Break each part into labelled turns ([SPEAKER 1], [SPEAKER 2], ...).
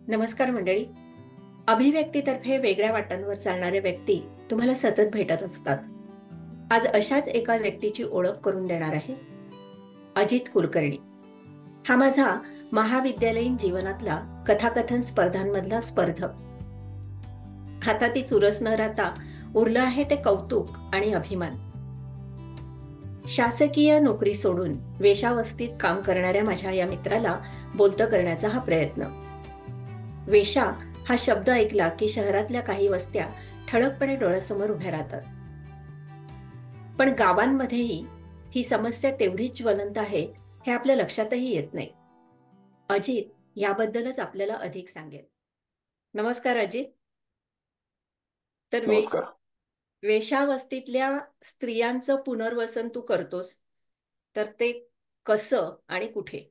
[SPEAKER 1] नमस्कार मंडळी. अभिव्यक्तीतर्फे वेगळ्या वाटांवर चालणारे व्यक्ती तुम्हाला सतत भेटत असतात. आज अशाच एका व्यक्तीची ओळख करून देणार आहे, अजित कुलकर्णी. हा माझा महाविद्यालयीन जीवनातला कथाकथन स्पर्धांमधला स्पर्धक. आता ती चुरस न राहता उरलं आहे ते कौतुक आणि अभिमान. शासकीय नोकरी सोडून वेश्यावस्तीत काम करणाऱ्या माझ्या या मित्राला बोलतं करण्याचा हा प्रयत्न. वेश्या हा शब्द ऐकला की शहरातल्या काही वस्त्या ठळकपणे डोळ्यासमोर उभ्या राहतात. पण गावांमध्येही ही समस्या तेवढीच ज्वलंत आहे हे आपल्या लक्षातही येत नाही. अजित याबद्दलच आपल्याला अधिक सांगेल. नमस्कार अजित. तर
[SPEAKER 2] नमस्कार.
[SPEAKER 1] वेश्यावस्तीतल्या स्त्रियांचं पुनर्वसन तू करतोस, तर ते कसं आणि कुठे?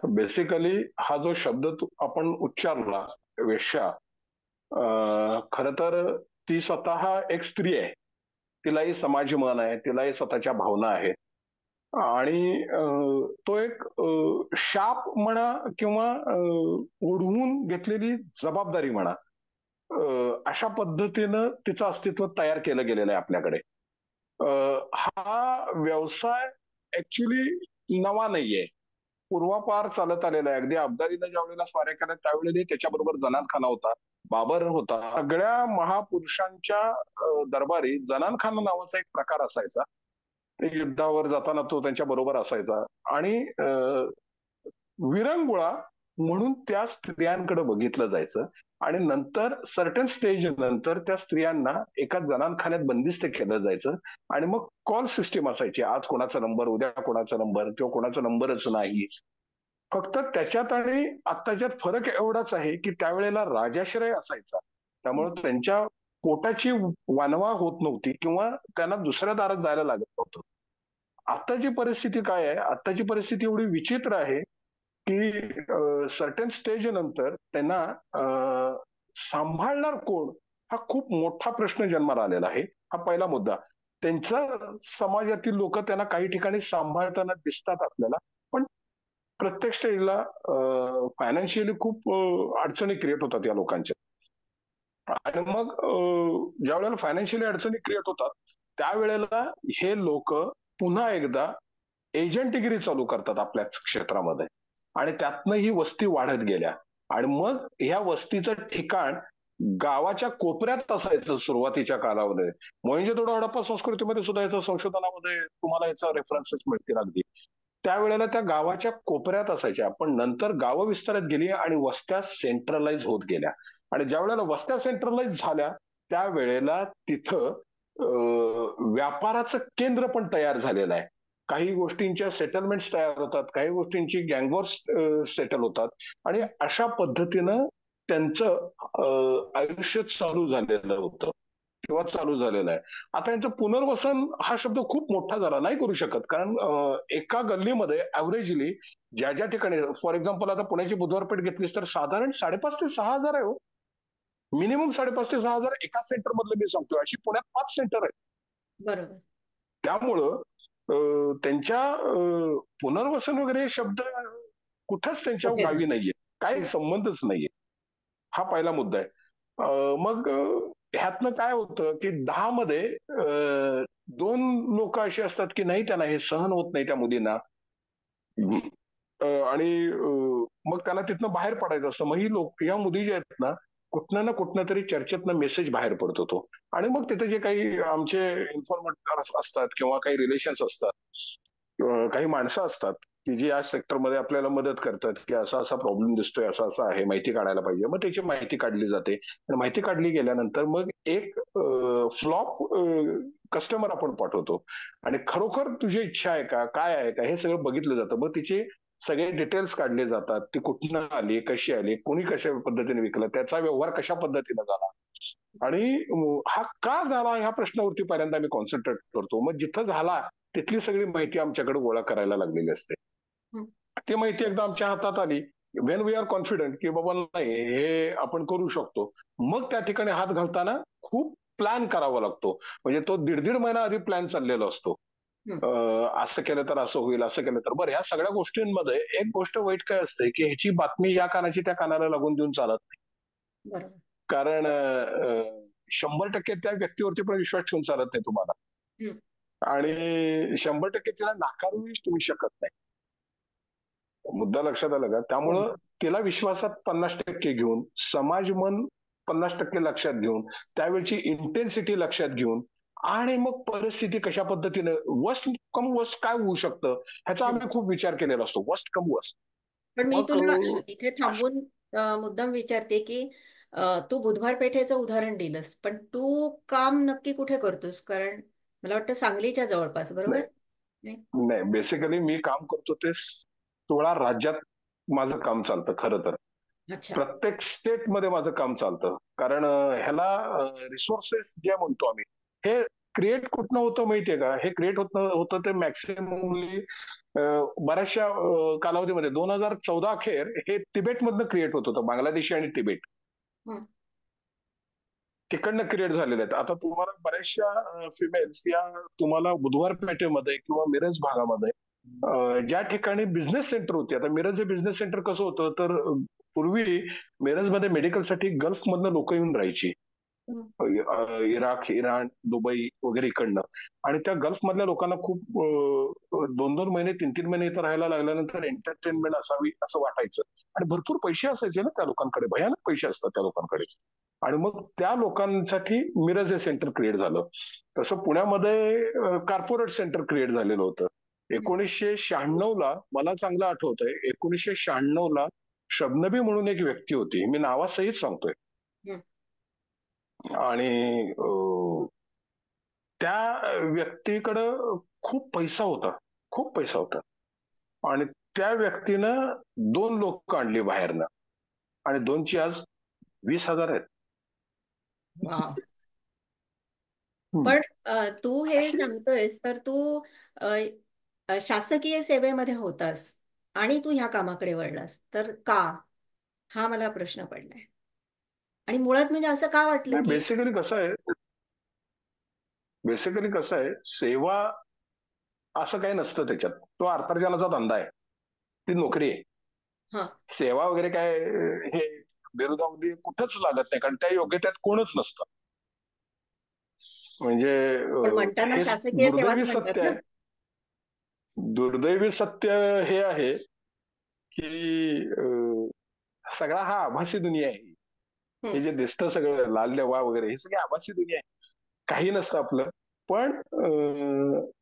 [SPEAKER 2] बेसिकली हा जो शब्द आपण उच्चारला, वेश्या, खर तर ती स्वतः एक स्त्री आहे. तिलाही समाजमन आहे, तिलाही स्वतःच्या भावना आहेत. आणि तो एक शाप म्हणा किंवा ओढवून घेतलेली जबाबदारी म्हणा, अशा पद्धतीनं तिचं अस्तित्व तयार केलं गेलेलं आहे आपल्याकडे. हा व्यवसाय ऍक्च्युली नवा नाहीये, पूर्वापार चालत आलेला आहे. अगदी अब्दालीनं ज्या वेळेला स्वाऱ्या केल्या त्यावेळेला त्याच्याबरोबर जनानखाना होता, बाबर होता. सगळ्या महापुरुषांच्या दरबारी जनानखाना नावाचा एक प्रकार असायचा. ते युद्धावर जाताना तो त्यांच्या बरोबर असायचा. आणि विरंगुळा म्हणून त्या स्त्रियांकडे बघितलं जायचं. आणि नंतर सर्टन स्टेज नंतर त्या स्त्रियांना एका जनानखान्यात बंदिस्त केलं जायचं. आणि मग कॉल सिस्टीम असायची, आज कोणाचा नंबर, उद्या कोणाचा नंबर, किंवा कोणाचा नंबरच नाही. फक्त त्याच्यात आणि आत्ताच्यात फरक एवढाच आहे की त्यावेळेला राजाश्रय असायचा, त्यामुळे त्यांच्या पोटाची वानवा होत नव्हती किंवा त्यांना दुसऱ्या दारात जायला लागत नव्हतं. आत्ताची परिस्थिती काय आहे? आत्ताची परिस्थिती एवढी विचित्र आहे की सर्टन स्टेज नंतर त्यांना सांभाळणार कोण, हा खूप मोठा प्रश्न जन्माला आलेला आहे. हा पहिला मुद्दा. त्यांचा समाजातील लोक त्यांना काही ठिकाणी सांभाळताना दिसतात आपल्याला, पण प्रत्येक स्टेजला फायनान्शियली खूप अडचणी क्रिएट होतात या लोकांच्या. आणि मग ज्या वेळेला फायनान्शियली अडचणी क्रिएट होतात त्यावेळेला हे लोक पुन्हा एकदा एजंटगिरी चालू करतात आपल्याच क्षेत्रामध्ये. आणि त्यातनं ही वस्ती वाढत गेल्या. आणि मग ह्या वस्तीचं ठिकाण गावाच्या कोपऱ्यात असायचं सुरुवातीच्या कालामध्ये. मोहेंजोदडो हडप्पा संस्कृतीमध्ये सुद्धा याचं संशोधनामध्ये तुम्हाला याचा रेफरन्सेस मिळतील अगदी. त्यावेळेला त्या गावाच्या कोपऱ्यात असायच्या, पण नंतर गावं विस्तारत गेली आणि वस्त्या सेंट्रलाइज होत गेल्या. आणि ज्या वेळेला वस्त्या सेंट्रलाइज झाल्या त्यावेळेला तिथं व्यापाराचं केंद्र पण तयार झालेलं आहे. काही गोष्टींच्या सेटलमेंट्स तयार होतात, काही गोष्टींची गँगवॉर्स सेटल होतात. आणि अशा पद्धतीनं त्यांचं आयुष्य चालू झालेलं होतं किंवा चालू झालेलं आहे. आता यांचं पुनर्वसन हा शब्द खूप मोठा झाला, नाही करू शकत. कारण एका गल्लीमध्ये ऍव्हरेजली ज्या ज्या ठिकाणी, फॉर एक्झाम्पल आता पुण्याची बुधवार पेठ घेतलीस तर साधारण 5,500 ते 6,000 आहे हो. मिनिमम 5,500 ते 6,000 एका सेंटर मधलं मी सांगतोय. अशी पुण्यात 5 सेंटर आहेत.
[SPEAKER 1] बरोबर.
[SPEAKER 2] त्यामुळं त्यांच्या पुनर्वसन वगैरे हे शब्द कुठंच त्यांच्या
[SPEAKER 1] कुठे
[SPEAKER 2] गावी
[SPEAKER 1] झालं?
[SPEAKER 2] नाहीये, काही
[SPEAKER 1] हं.
[SPEAKER 2] संबंधच नाहीये. हा पहिला मुद्दा आहे. मग ह्यातनं काय होतं की 10 मध्ये 2 लोक अशी असतात की नाही, त्यांना हे सहन होत नाही त्या मुलींना. आणि मग त्यांना तिथनं बाहेर पडायचं असतं. मग ही लोक, या मुली ज्या आहेत ना, कुठनं ना कुठनं तरी चर्चेतनं मेसेज बाहेर पडतो तो. आणि मग तिथे जे काही आमचे इन्फॉर्मेटर असतात किंवा काही रिलेशन्स असतात, काही माणसं असतात की जी या सेक्टरमध्ये आपल्याला मदत करतात की असा असा प्रॉब्लेम दिसतोय, असं असं आहे, माहिती काढायला पाहिजे. मग त्याची माहिती काढली जाते. आणि माहिती काढली गेल्यानंतर मग एक फ्लॉप कस्टमर आपण पाठवतो. आणि खरोखर तुझी इच्छा आहे का, काय आहे का, हे सगळं बघितलं जातं. मग तिचे सगळे डिटेल्स काढले जातात. ती कुठनं आली, कशी आली, कोणी कशा पद्धतीने विकलं, त्याचा व्यवहार कशा पद्धतीने झाला. आणि हा का झाला ह्या प्रश्नावरती पहिल्यांदा मी कॉन्सन्ट्रेट करतो. मग जिथं झाला तिथली सगळी माहिती आमच्याकडे गोळा करायला लागलेली असते.
[SPEAKER 1] हं.
[SPEAKER 2] ती माहिती एकदा आमच्या हातात आली, वेन वी आर कॉन्फिडंट की बाबा नाही, हे आपण करू शकतो, मग त्या ठिकाणी हात घालताना खूप प्लॅन करावा लागतो. म्हणजे तो दीड दीड महिना आधी प्लॅन चाललेला असतो.
[SPEAKER 1] हं,
[SPEAKER 2] असं केलं तर असं होईल, असं केलं तर बरं. ह्या सगळ्या गोष्टींमध्ये एक गोष्ट वाईट काय असते, की ह्याची बातमी या कानाची त्या कानाला लागून देऊन चालत नाही.
[SPEAKER 1] बरोबर.
[SPEAKER 2] कारण 100% त्या व्यक्तीवरती पण विश्वास ठेवून चालत नाही तुम्हाला.
[SPEAKER 1] हं,
[SPEAKER 2] आणि 100% तिला नाकारूही तुम्ही शकत नाही. मुद्दा लक्षात आला का?
[SPEAKER 1] हो,
[SPEAKER 2] त्यामुळं
[SPEAKER 1] हो.
[SPEAKER 2] तिला विश्वासात 50% घेऊन, समाज मन 50% लक्षात घेऊन, त्यावेळची इंटेन्सिटी लक्षात घेऊन आणि मग परिस्थिती कशा पद्धतीने वर्स्ट कम वर्स्ट काय होऊ शकतं, ह्याचा
[SPEAKER 1] हं.
[SPEAKER 2] आम्ही खूप विचार केलेला असतो. वर्स्ट कम वर्स्ट.
[SPEAKER 1] पण मी
[SPEAKER 2] मग
[SPEAKER 1] तुला इथे थांबून मुद्दाम विचारते, की तू बुधवार पेठेचं उदाहरण दिलंस, पण तू काम नक्की कुठे करतोस? कारण मला वाटतं सांगलीच्या जवळपास, बरोबर?
[SPEAKER 2] नाही,
[SPEAKER 1] नाही?
[SPEAKER 2] नाही. बेसिकली मी काम करतो ते 16 राज्यात माझं काम चालतं खरं तर.
[SPEAKER 1] अच्छा.
[SPEAKER 2] प्रत्येक स्टेटमध्ये माझं काम चालतं. कारण ह्याला रिसोर्सेस जे म्हणतो आम्ही, हे क्रिएट कुठनं होतं माहितीये का? हे क्रिएट होतं ते मॅक्सिममली बऱ्याचशा कालावधीमध्ये 2014 अखेर हे तिबेटमधनं क्रिएट होत होतं. बांगलादेशी आणि तिबेट.
[SPEAKER 1] हं,
[SPEAKER 2] तिकडनं क्रिएट झालेले आहेत. आता तुम्हाला बऱ्याचशा फिमेल्स या तुम्हाला बुधवार पेठेमध्ये किंवा मिरज भागामध्ये ज्या ठिकाणी बिझनेस सेंटर होते. आता मिरज हे बिझनेस सेंटर कसं होतं, तर पूर्वी मिरजमध्ये मेडिकलसाठी गल्फमधनं लोकं येऊन राहायची.
[SPEAKER 1] हं.
[SPEAKER 2] इराक, इराण, दुबई वगैरे इकडनं. आणि त्या गल्फमधल्या लोकांना खूप 2-2 महिने, 3-3 महिने इथं राहायला लागल्यानंतर एंटरटेनमेंट असावी असं वाटायचं. आणि भरपूर पैसे असायचे ना त्या लोकांकडे. भयानक पैसे असतात त्या लोकांकडे. आणि मग त्या लोकांसाठी मिरज हे सेंटर क्रिएट झालं. तसं पुण्यामध्ये कॉर्पोरेट सेंटर क्रिएट झालेलं होतं.
[SPEAKER 1] हं,
[SPEAKER 2] 1996 ला मला चांगलं आठवतंय, 1996 ला शबनबी म्हणून एक व्यक्ती होती. मी नावासहित सांगतोय.
[SPEAKER 1] हं.
[SPEAKER 2] आणि त्या व्यक्तीकडं खूप पैसा होता. खूप पैसा होता. आणि त्या व्यक्तीनं 2 लोकं आणली बाहेरनं आणि 2ची आज 20,000 आहेत.
[SPEAKER 1] वॉव!
[SPEAKER 2] हं.
[SPEAKER 1] पण तू हे
[SPEAKER 2] अशी
[SPEAKER 1] सांगतोयस तर तू अ, शासकीय सेवेमध्ये होतास आणि तू ह्या कामाकडे वळलास. तर का? हा मला प्रश्न पडलाय. आणि मुळात म्हणजे असं का वाटलं,
[SPEAKER 2] नाही
[SPEAKER 1] की
[SPEAKER 2] बेसिकली कसं आहे, सेवा असं काही नसतं त्याच्यात. तो अर्थार्जनाचा धंदा आहे. ती नोकरी आहे.
[SPEAKER 1] हां,
[SPEAKER 2] सेवा वगैरे काय हे बिरुदावली कुठंच लागत नाही. कारण त्या योग्यतेत कोणच नसतं. म्हणजे
[SPEAKER 1] पण म्हणताना
[SPEAKER 2] हे
[SPEAKER 1] शासकीय सेवाच
[SPEAKER 2] दुर्दैवी
[SPEAKER 1] म्हणतात
[SPEAKER 2] सत्य
[SPEAKER 1] ना?
[SPEAKER 2] आहे. दुर्दैवी सत्य हे आहे, की सगळा हा आभासी दुनिया आहे.
[SPEAKER 1] हं,
[SPEAKER 2] हे जे दिसतं सगळं लाल लेवा वगैरे हे सगळी आभासी दुनिया आहे. काही नसतं आपलं. पण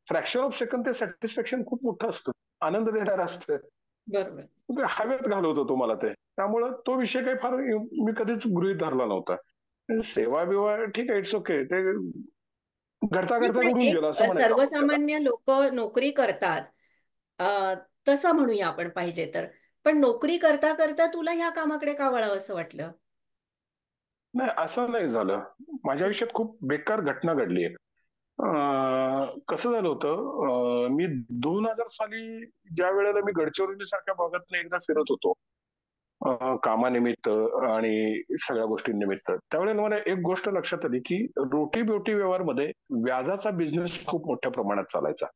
[SPEAKER 2] फ्रॅक्शन ऑफ सेकंद ते सॅटिस्फॅक्शन खूप मोठं असतं. आनंद देणारं असतं.
[SPEAKER 1] बरोबर.
[SPEAKER 2] ते हवेत घालवतो तुम्हाला ते. त्यामुळं तो विषय काही फार मी कधीच गृहीत धरला नव्हता. सेवा-बिवा ठीक आहे, इट्स ओके. ते घडता
[SPEAKER 1] नाही,
[SPEAKER 2] घडता
[SPEAKER 1] पण
[SPEAKER 2] उडून
[SPEAKER 1] एक
[SPEAKER 2] गेलं असं म्हणायचं आपण त्याला.
[SPEAKER 1] सर्वसामान्य लोक नोकरी करतात. अ, तसं म्हणूया आपण पाहिजे तर. पण नोकरी करता करता तुला ह्या कामाकडे का वळावं असं वाटलं?
[SPEAKER 2] नाही असं नाही झालं. माझ्या
[SPEAKER 1] हं,
[SPEAKER 2] आयुष्यात खूप बेकार घटना घडली आहे. कसं झालं होतं, मी 2000 साली ज्या वेळेला मी गडचिरोली सारख्या भागातनं एकदा फिरत होतो. कामानिमित्त आणि सगळ्या गोष्टींनिमित्त. त्यावेळेला मला एक गोष्ट लक्षात आली, की रोटी-बिवटी व्यवहारमध्ये व्याजाचा बिझनेस खूप मोठ्या प्रमाणात चालायचा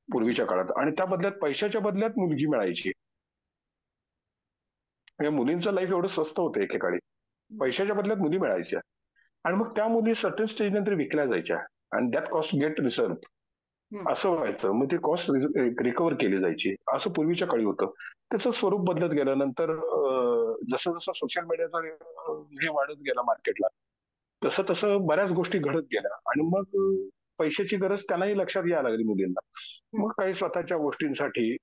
[SPEAKER 1] अच्छा.
[SPEAKER 2] पूर्वीच्या काळात आणि त्या बदल्यात पैशाच्या बदल्यात मुलगी मिळायची. म्हणजे मुलींचं लाईफ एवढं स्वस्त होतं एकेकाळी.
[SPEAKER 1] हं,
[SPEAKER 2] पैशाच्या बदल्यात मुली मिळायच्या आणि मग त्या मुली सर्टन स्टेज नंतर विकल्या जायच्या आणि दॅट कॉस्ट गेट रिझर्व्ह
[SPEAKER 1] हं,
[SPEAKER 2] असं व्हायचं. मग ती कॉस्ट रिकव्हर केली जायची. असं पूर्वीच्या काळी होतं. त्याचं स्वरूप बदलत गेलं. नंतर जसं-जसं सोशल मीडियाचा हे वाढत गेला मार्केटला, तसं-तसं बऱ्याच गोष्टी घडत गेल्या आणि मग पैशाची गरज त्यांनाही लक्षात यायला लागली मुलींना.
[SPEAKER 1] हं.
[SPEAKER 2] मग काही स्वतःच्या गोष्टींसाठी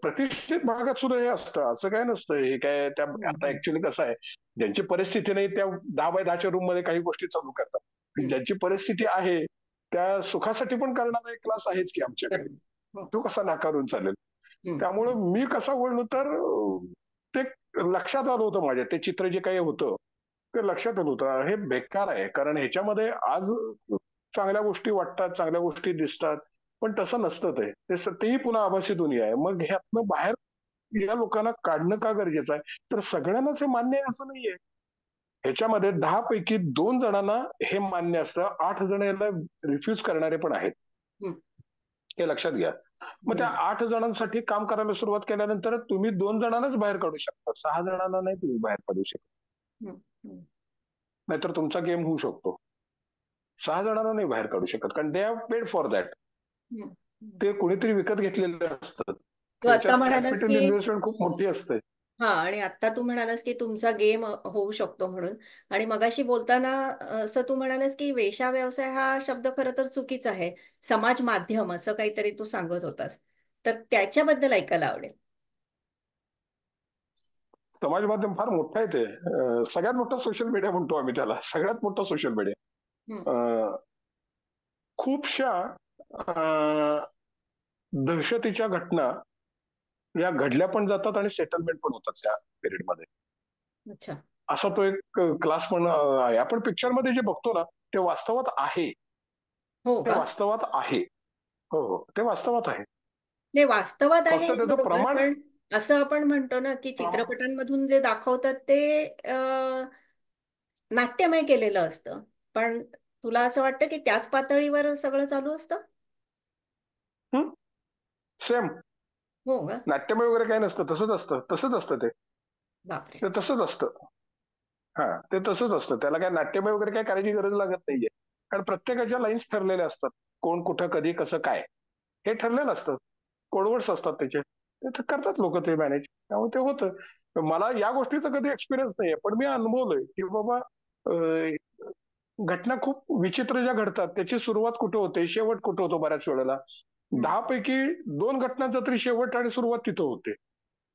[SPEAKER 2] प्रतिष्ठित भागात सुद्धा हे असतं. असं काय नसतं. हे काय त्या
[SPEAKER 1] हं,
[SPEAKER 2] आता
[SPEAKER 1] हं,
[SPEAKER 2] ॲक्चुअली कसं आहे, ज्यांची परिस्थिती नाही त्या 10 बाय 10च्या रूममध्ये काही गोष्टी चालू करतात.
[SPEAKER 1] हं.
[SPEAKER 2] ज्यांची परिस्थिती आहे, त्या सुखासाठी पण करणारा एक क्लास आहेच की आमच्याकडे.
[SPEAKER 1] बरोबर. हो.
[SPEAKER 2] तो कसा नाकारून चालेल?
[SPEAKER 1] हं, हं.
[SPEAKER 2] त्यामुळं मी कसा वळलो तर ते लक्षात आलं होतं माझ्या. ते चित्र जे काही होतं, ते लक्षात आलं होतं. हे बेकार आहे. कारण ह्याच्यामध्ये आज चांगल्या गोष्टी वाटतात, चांगल्या गोष्टी दिसतात. पण तसं नसतं ते. तेही पुन्हा आभासी दुनिया आहे. मग ह्यातनं बाहेर या लोकांना काढणं का गरजेचं आहे? तर सगळ्यांनाच हे मान्य आहे असं नाहीये. ह्याच्यामध्ये 10 पैकी 2 जणांना हे मान्य असतं. 8 जण याला रिफ्यूज करणारे पण आहेत.
[SPEAKER 1] हं.
[SPEAKER 2] हे लक्षात घ्या. मग त्या
[SPEAKER 1] हं,
[SPEAKER 2] 8 जणांसाठी काम करायला सुरुवात केल्यानंतर तुम्ही 2 जणांनाच बाहेर काढू शकता, 6 जणांना नाही तुम्ही बाहेर काढू शकत.
[SPEAKER 1] हं, हं,
[SPEAKER 2] नाहीतर तुमचा गेम होऊ शकतो. 6 जणांना नाही बाहेर काढू शकत, कारण they have paid for that.
[SPEAKER 1] हं, हं.
[SPEAKER 2] ते कोणीतरी विकत घेतलेले असतात.
[SPEAKER 1] तू आता
[SPEAKER 2] ह्याच्यात
[SPEAKER 1] म्हणालास
[SPEAKER 2] कॅपिटल
[SPEAKER 1] की
[SPEAKER 2] इन्व्हेस्टमेंट खूप मोठी असते.
[SPEAKER 1] हां आणि आत्ता तू म्हणालास की तुमचा गेम होऊ शकतो म्हणून आणि मगाशी बोलताना असं तू म्हणालास की वेश्या व्यवसाय हा शब्द खरं तर चुकीचा आहे. समाज माध्यम असं काहीतरी तू सांगत होतास. तर त्याच्याबद्दल ऐकायला आवडेल.
[SPEAKER 2] समाज माध्यम फार मोठं आहे ते. सगळ्यात मोठा सोशल मीडिया म्हणतो आम्ही त्याला. सगळ्यात मोठा सोशल मीडिया.
[SPEAKER 1] हं.
[SPEAKER 2] खूपशा अ, दहशतीच्या घटना या घडल्या पण जातात आणि सेटलमेंट पण होतात त्या पिरियडमध्ये.
[SPEAKER 1] अच्छा.
[SPEAKER 2] असा तो एक क्लास पण आहे. आपण पिक्चरमध्ये जे बघतो ना, ते वास्तवात आहे.
[SPEAKER 1] हो
[SPEAKER 2] ते
[SPEAKER 1] का?
[SPEAKER 2] वास्तवात आहे. हो, हो. ते वास्तवात आहे.
[SPEAKER 1] नाही वास्तवात आहे
[SPEAKER 2] फक्त
[SPEAKER 1] हे
[SPEAKER 2] त्याचं
[SPEAKER 1] बरोबर,
[SPEAKER 2] प्रमाण
[SPEAKER 1] पण असं आपण म्हणतो ना, की
[SPEAKER 2] प्रम
[SPEAKER 1] चित्रपटांमधून जे दाखवतात ते नाट्यमय केलेलं असतं. पण तुला असं वाटतं की त्याच पातळीवर सगळं चालू असतं?
[SPEAKER 2] हं, सेम.
[SPEAKER 1] हो का?
[SPEAKER 2] नाट्यमय वगैरे काही नसतं. तसंच असतं. तसंच असतं ते.
[SPEAKER 1] बापरे!
[SPEAKER 2] ते तसंच असतं. हां, ते तसंच असतं. त्याला काय नाट्यमय वगैरे काही करायची गरज लागत नाहीये. कारण प्रत्येकाच्या लाईन्स ठरलेल्या असतात. कोण, कुठं, कधी, कसं, काय हे ठरलेलं असतं. कोडवर्ड्स असतात त्याचे. ते करतात लोकं ते मॅनेज. त्यामुळे ते होतं. मला या गोष्टीचा कधी एक्सपिरियन्स नाहीये. पण मी अनुभवलंय, की बाबा घटना खूप विचित्र ज्या घडतात, त्याची सुरुवात कुठे होते, शेवट कुठे होतो बऱ्याच वेळेला.
[SPEAKER 1] हं,
[SPEAKER 2] 10 पैकी 2 घटनांचा तरी शेवट आणि सुरुवात तिथं होते.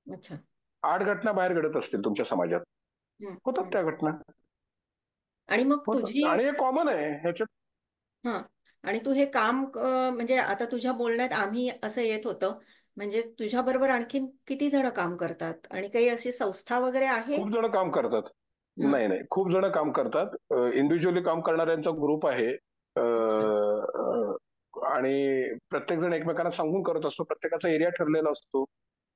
[SPEAKER 1] अच्छा.
[SPEAKER 2] 8 घटना बाहेर घडत असतील तुमच्या समाजात.
[SPEAKER 1] हं,
[SPEAKER 2] होतात
[SPEAKER 1] हं.
[SPEAKER 2] त्या घटना.
[SPEAKER 1] आणि मग
[SPEAKER 2] होतात
[SPEAKER 1] तुझी
[SPEAKER 2] आणि हे कॉमन आहे. ह्याच्यात
[SPEAKER 1] हां. आणि तू हे काम म्हणजे आता तुझ्या बोलण्यात आम्ही असं येत होतं, म्हणजे तुझ्याबरोबर आणखीन किती जण काम करतात? आणि काही अशी संस्था वगैरे आहे?
[SPEAKER 2] खूप जण काम करतात.
[SPEAKER 1] हां.
[SPEAKER 2] नाही, नाही. खूप जण काम करतात. इंडिव्हिज्युअली काम करणाऱ्यांचा ग्रुप आहे. अ,
[SPEAKER 1] अच्छा.
[SPEAKER 2] अ, आणि प्रत्येकजण एकमेकांना सांगून करत असतो. प्रत्येकाचा एरिया ठरलेला असतो.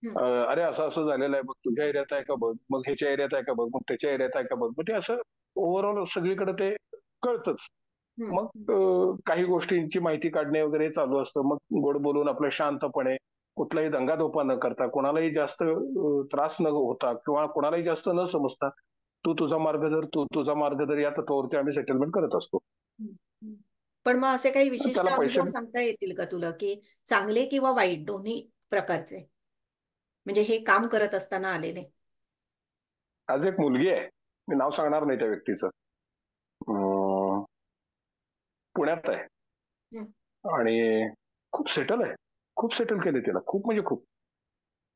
[SPEAKER 1] हं,
[SPEAKER 2] अरे असं-असं झालेलं आहे बघ, तुझ्या एरियात आहे का बघ, मग ह्याच्या एरियात आहे का बघ, मग त्याच्या एरियात आहे का बघ. मग ते असं ओव्हरऑल सगळीकडे ते कळतंच.
[SPEAKER 1] हं,
[SPEAKER 2] मग
[SPEAKER 1] हं,
[SPEAKER 2] काही गोष्टींची माहिती काढणे वगैरे चालू असतं. मग गोड बोलून आपलं शांतपणे कुठलाही दंगाधोपा न करता, कोणालाही जास्त त्रास न होता किंवा कोणालाही जास्त न समजता, तू तुझा मार्ग धर, तू तुझा मार्ग धर, या तत्वावरती आम्ही सेटलमेंट करत असतो.
[SPEAKER 1] हं, हं. पण मग असे काही विशिष्ट
[SPEAKER 2] त्याला पैसे
[SPEAKER 1] अनुभव सांगता येतील का तुला, की चांगले किंवा वाईट दोन्ही प्रकारचे? म्हणजे हे काम करत असताना आलेले?
[SPEAKER 2] आज एक मुलगी आहे. मी नाव सांगणार नाही त्या व्यक्तीचं. अं, पुण्यात आहे
[SPEAKER 1] हं,
[SPEAKER 2] आणि खूप सेटल आहे. खूप सेटल केले तिला. खूप म्हणजे खूप.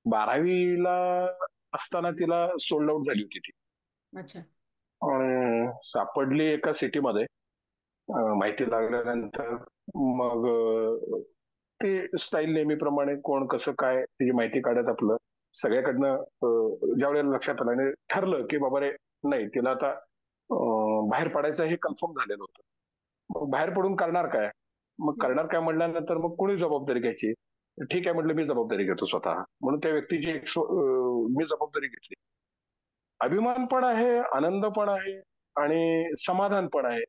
[SPEAKER 2] 12वी असताना तिला सोल्ड आउट झाली होती ती.
[SPEAKER 1] अच्छा.
[SPEAKER 2] आणि सापडली एका सिटीमध्ये. माहिती लागल्यानंतर मग ते स्टाईल नेहमीप्रमाणे कोण कसं काय त्याची माहिती काढत आपलं सगळ्याकडनं ज्यावेळेला लक्षात आलं आणि ठरलं की बाबा रे नाही तिला आता बाहेर पडायचं हे कन्फर्म झालेलं होतं. मग बाहेर पडून करणार काय? मग
[SPEAKER 1] हं,
[SPEAKER 2] करणार काय म्हटल्यानंतर मग कोणी जबाबदारी घ्यायची? ठीक आहे म्हटलं मी जबाबदारी घेतो स्वतः. म्हणून त्या व्यक्तीची मी जबाबदारी घेतली. अभिमान पण आहे, आनंद पण आहे आणि समाधान पण आहे.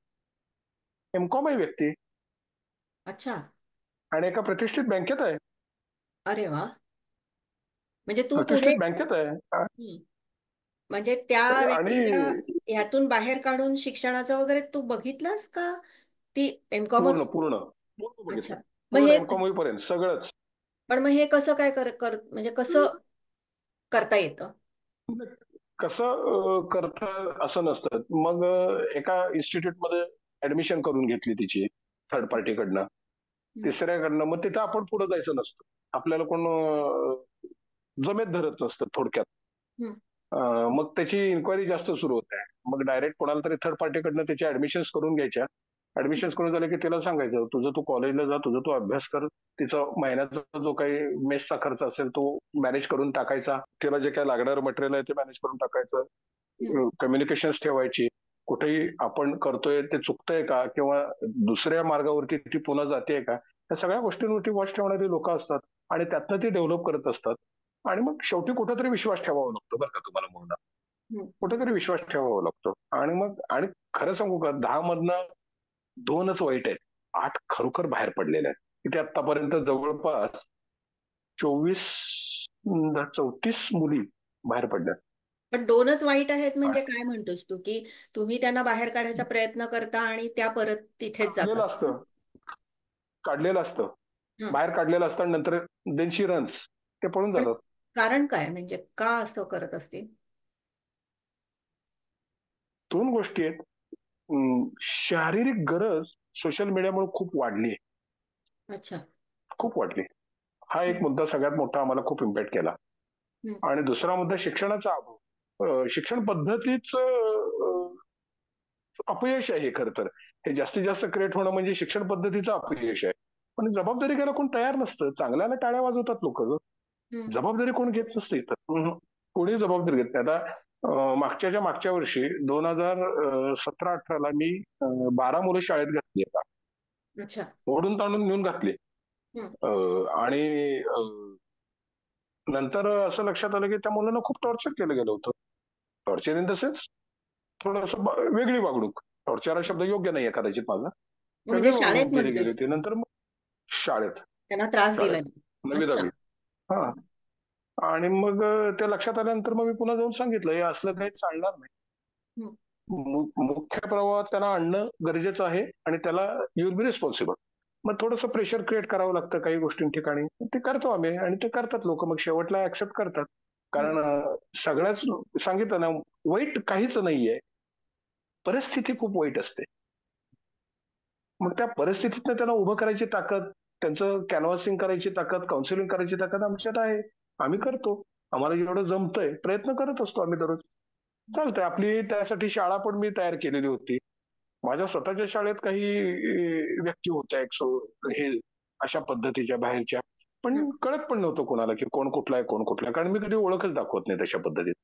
[SPEAKER 2] एम.कॉम आहे व्यक्ती
[SPEAKER 1] अच्छा.
[SPEAKER 2] आणि एका प्रतिष्ठित बँकेत आहे.
[SPEAKER 1] अरे वाह! म्हणजे तू पुढे
[SPEAKER 2] प्रतिष्ठित बँकेत आहे.
[SPEAKER 1] हं. म्हणजे त्या
[SPEAKER 2] आणि
[SPEAKER 1] व्यक्तीला ह्यातून बाहेर काढून शिक्षणाचं वगैरे तू बघितलंस का? ती
[SPEAKER 2] पूर्ण,
[SPEAKER 1] एम-कॉमच
[SPEAKER 2] पूर्ण, पूर्ण
[SPEAKER 1] अच्छा.
[SPEAKER 2] बघितलं.
[SPEAKER 1] मग
[SPEAKER 2] पूर्ण
[SPEAKER 1] हे
[SPEAKER 2] एम.कॉम होईपर्यंत सगळंच.
[SPEAKER 1] पण मग हे कसं काय म्हणजे कसं करता येतं?
[SPEAKER 2] कसं करतं असं नसतं. मग एका इन्स्टिट्यूटमध्ये ॲडमिशन करून घेतली तिची थर्ड पार्टीकडनं.
[SPEAKER 1] हं,
[SPEAKER 2] तिसऱ्याकडनं मग तिथं आपण पुढे जायचं नसतं. आपल्याला कोण जमेत धरत नसतं थोडक्यात.
[SPEAKER 1] हं,
[SPEAKER 2] मग त्याची इन्क्वायरी जास्त सुरू होते. मग डायरेक्ट कोणाला तरी थर्ड पार्टीकडनं त्याच्या ॲडमिशन्स करून घ्यायच्या. ॲडमिशन्स करून झाले की तिला सांगायचं, "तुझं तू कॉलेजला जा, तुझा तू अभ्यास कर. तिचा महिन्याचा जो काही मेसचा खर्च असेल तो मॅनेज करून टाकायचा. तिला जे काही लागणारं मटेरियल आहे ते मॅनेज करून टाकायचं.
[SPEAKER 1] हं,
[SPEAKER 2] कम्युनिकेशन्स ठेवायची. कुठेही आपण करतोय ते चुकतंय का? किंवा दुसऱ्या मार्गावरती ती पुन्हा जातेय का? या सगळ्या गोष्टींवरती वॉच ठेवणारी लोकं असतात आणि त्यातनं ती डेव्हलप करत असतात. आणि मग शेवटी कुठेतरी विश्वास ठेवावा लागतो बरं का तुम्हाला म्हणणं.
[SPEAKER 1] हं, हं.
[SPEAKER 2] कुठेतरी विश्वास ठेवावा लागतो. आणि मग खरं सांगू का 10 मधनं 2च वाईट आहेत. 8 खरोखर बाहेर पडलेले आहेत. इथे आतापर्यंत जवळपास 34 मुली बाहेर पडल्या.
[SPEAKER 1] पण दोनच वाईट आहेत म्हणजे काय म्हणतोस तू, की तुम्ही त्यांना बाहेर काढायचा प्रयत्न करता आणि त्या परत तिथेच
[SPEAKER 2] काढलेलं
[SPEAKER 1] जातात असं?
[SPEAKER 2] असतं, काढलेलं असतं,
[SPEAKER 1] हं.
[SPEAKER 2] बाहेर काढलेलं असतं आणि नंतर देन शी रन्स, ते पळून
[SPEAKER 1] पण
[SPEAKER 2] जातात.
[SPEAKER 1] कारण काय म्हणजे का असं करत असतील?
[SPEAKER 2] दोन गोष्टी आहेत. शारीरिक गरज सोशल मीडियामुळे खूप वाढली आहे,
[SPEAKER 1] अच्छा.
[SPEAKER 2] खूप वाढली. हा एक
[SPEAKER 1] हं,
[SPEAKER 2] मुद्दा सगळ्यात मोठा आम्हाला खूप इम्पॅक्ट केला.
[SPEAKER 1] हं.
[SPEAKER 2] आणि दुसरा मुद्दा शिक्षणाचा अभाव. शिक्षण पद्धतीच अपयश आहे खरं तर. हे जास्तीत जास्त क्रिएट होणं म्हणजे शिक्षण पद्धतीचं अपयश आहे. पण जबाबदारी घ्यायला कोण तयार नसतं. चांगल्याला टाळ्या वाजवतात लोक.
[SPEAKER 1] हं.
[SPEAKER 2] जबाबदारी कोण घेत नसतं इथं. कोणी जबाबदारी घेत नाही. आता मागच्याच्या मागच्या वर्षी 2017-18 ला मी 12 मुलं शाळेत घातली आता.
[SPEAKER 1] अच्छा.
[SPEAKER 2] ओढून ताणून नेऊन घातली.
[SPEAKER 1] हं.
[SPEAKER 2] आणि नंतर असं लक्षात आलं की त्या मुलांना खूप टॉर्चर केलं गेलं होतं. टॉर्चर इन द सेन्स थोडंसं वेगळी वागणूक. टॉर्चर हा शब्द योग्य नाहीये कदाचित माझा. वेगळी
[SPEAKER 1] म्हणजे
[SPEAKER 2] वागणूक
[SPEAKER 1] शाळेत
[SPEAKER 2] केली गेली
[SPEAKER 1] म्हणतोयस
[SPEAKER 2] होती.
[SPEAKER 1] तू?
[SPEAKER 2] नंतर मग शाळेत,
[SPEAKER 1] त्यांना त्रास
[SPEAKER 2] शाळेत
[SPEAKER 1] दिला नाही.
[SPEAKER 2] 9वी-10वी.
[SPEAKER 1] अच्छा.
[SPEAKER 2] हां. आणि मग ते लक्षात आल्यानंतर मग मी पुन्हा जाऊन सांगितलं, "हे असलं काही चालणार नाही.
[SPEAKER 1] हं.
[SPEAKER 2] मुख्य प्रवाहात त्यांना आणणं गरजेचं आहे आणि त्याला यू विल बी रिस्पॉन्सिबल." मग थोडंसं प्रेशर क्रिएट करावं लागतं काही गोष्टी ठिकाणी. ते करतो आम्ही आणि ते करतात लोकं. मग शेवटला ॲक्सेप्ट करतात.
[SPEAKER 1] हं.
[SPEAKER 2] कारण सगळ्याच सांगितलं ना, वाईट काहीच नाहीये. परिस्थिती खूप वाईट असते. मग त्या परिस्थितीतनं त्यांना उभं करायची ताकद, त्यांचं कॅनव्हासिंग करायची ताकद, काउन्सिलिंग करायची ताकद आमच्यात आहे. आम्ही करतो. आम्हाला जेवढं जमतंय, प्रयत्न करत असतो आम्ही दररोज. चालतंय. आपली त्यासाठी शाळा पण मी तयार केलेली होती. माझ्या स्वतःच्या शाळेत काही व्यक्ती होत्या हे अशा पद्धतीच्या बाहेरच्या.
[SPEAKER 1] हं.
[SPEAKER 2] पण कळत पण नव्हतं कोणाला, की कोण कुठला आहे, कोण कुठला आहे. कारण मी कधी ओळखच दाखवत नाही तशा पद्धतीत.